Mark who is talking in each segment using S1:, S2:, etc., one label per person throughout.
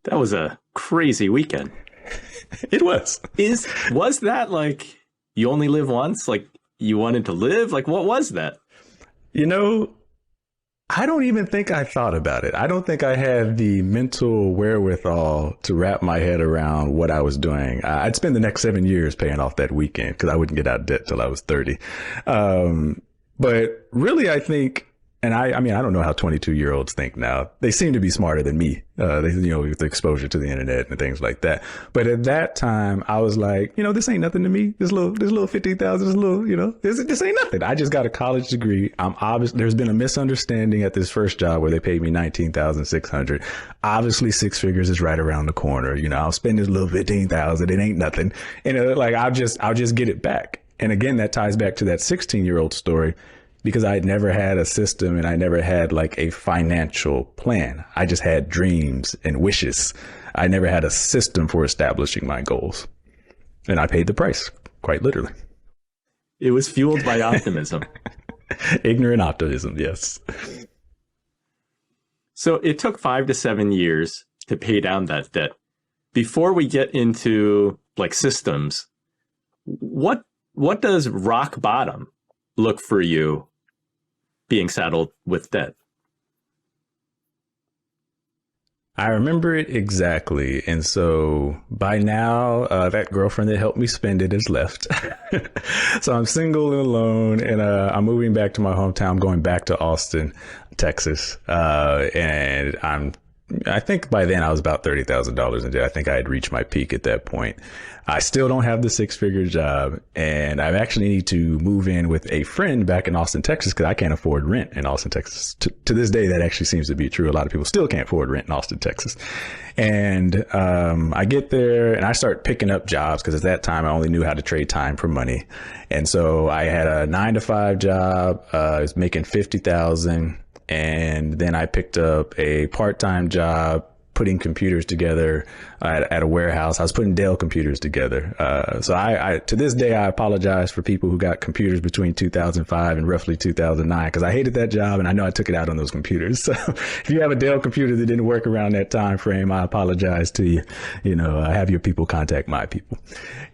S1: That was a crazy weekend.
S2: It was.
S1: Was that like you only live once? Like you wanted to live? Like what was that?
S2: You know, I don't even think I thought about it. I don't think I had the mental wherewithal to wrap my head around what I was doing. I'd spend the next 7 years paying off that weekend because I wouldn't get out of debt till I was 30. But really, I think, and I mean, I don't know how 22-year-olds think now. They seem to be smarter than me, with the exposure to the internet and things like that. But at that time, I was like, this ain't nothing to me. This little 15,000, this ain't nothing. I just got a college degree. There's been a misunderstanding at this first job where they paid me $19,600. Obviously, six figures is right around the corner. I'll spend this little 15,000. It ain't nothing. And I'll just get it back. And again, that ties back to that 16-year-old story. Because I had never had a system and I never had like a financial plan. I just had dreams and wishes. I never had a system for establishing my goals. And I paid the price, quite literally.
S1: It was fueled by optimism.
S2: Ignorant optimism, yes.
S1: So it took 5 to 7 years to pay down that debt. Before we get into like systems, what does rock bottom look for you being saddled with debt?
S2: I remember it exactly. And so by now, that girlfriend that helped me spend it has left. So I'm single and alone, and I'm moving back to my hometown. I'm going back to Austin, Texas. And I think by then I was about $30,000 in debt. I think I had reached my peak at that point. I still don't have the six-figure job, and I actually need to move in with a friend back in Austin, Texas, because I can't afford rent in Austin, Texas. To this day, that actually seems to be true. A lot of people still can't afford rent in Austin, Texas. And I get there and I start picking up jobs because at that time I only knew how to trade time for money. And so I had a 9-to-5 job. I was making $50,000. And then I picked up a part-time job putting computers together at a warehouse. I was putting Dell computers together. So I to this day, I apologize for people who got computers between 2005 and roughly 2009, because I hated that job and I know I took it out on those computers. So if you have a Dell computer that didn't work around that time frame, I apologize to you. Have your people contact my people.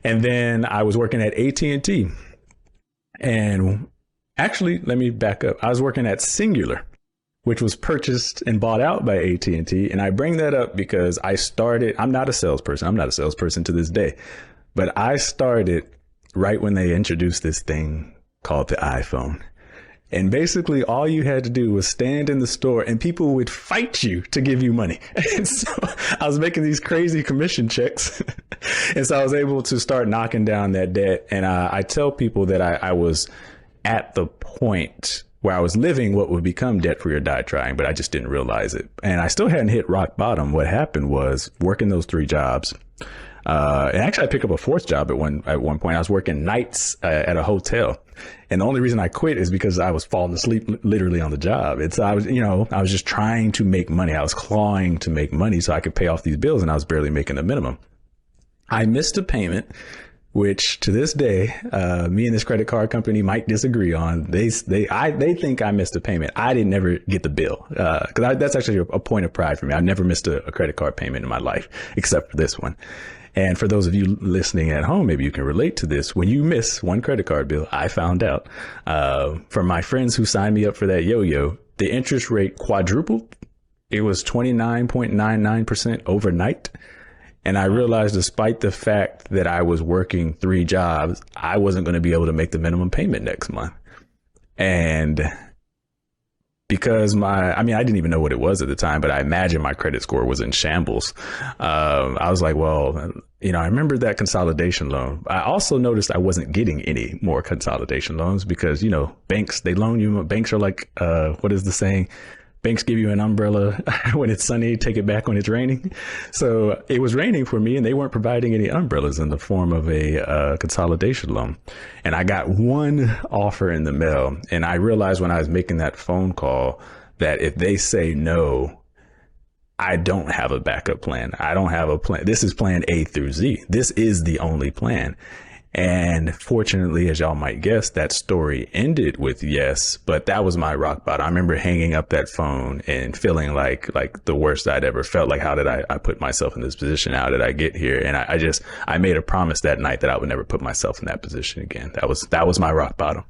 S2: And then I was working at AT&T. And actually, let me back up. I was working at Singular, which was purchased and bought out by AT&T. And I bring that up because I'm not a salesperson. I'm not a salesperson to this day, but I started right when they introduced this thing called the iPhone. And basically all you had to do was stand in the store and people would fight you to give you money. And so I was making these crazy commission checks. And so I was able to start knocking down that debt. And I tell people that I was at the point where I was living what would become debt free or die trying, but I just didn't realize it. And I still hadn't hit rock bottom. What happened was working those 3 jobs. And actually I picked up a 4th job at one point. I was working nights at a hotel. And the only reason I quit is because I was falling asleep literally on the job. I was just trying to make money. I was clawing to make money so I could pay off these bills, and I was barely making the minimum. I missed a payment, which to this day, me and this credit card company might disagree on. They think I missed a payment. I didn't ever get the bill, because that's actually a point of pride for me. I've never missed a credit card payment in my life, except for this one. And for those of you listening at home, maybe you can relate to this. When you miss one credit card bill, I found out from my friends who signed me up for that yo-yo, the interest rate quadrupled. It was 29.99% overnight. And I realized despite the fact that I was working 3 jobs, I wasn't going to be able to make the minimum payment next month. And because I didn't even know what it was at the time, but I imagine my credit score was in shambles. I was like, well, I remember that consolidation loan. I also noticed I wasn't getting any more consolidation loans because, banks, they loan you. Banks are like, what is the saying? Banks give you an umbrella when it's sunny, take it back when it's raining. So it was raining for me and they weren't providing any umbrellas in the form of a consolidation loan. And I got one offer in the mail. And I realized when I was making that phone call that if they say no, I don't have a backup plan. I don't have a plan. This is plan A through Z. This is the only plan. And fortunately, as y'all might guess, that story ended with yes, but that was my rock bottom. I remember hanging up that phone and feeling like the worst I'd ever felt. Like, how did I put myself in this position? How did I get here? And I made a promise that night that I would never put myself in that position again. That was my rock bottom.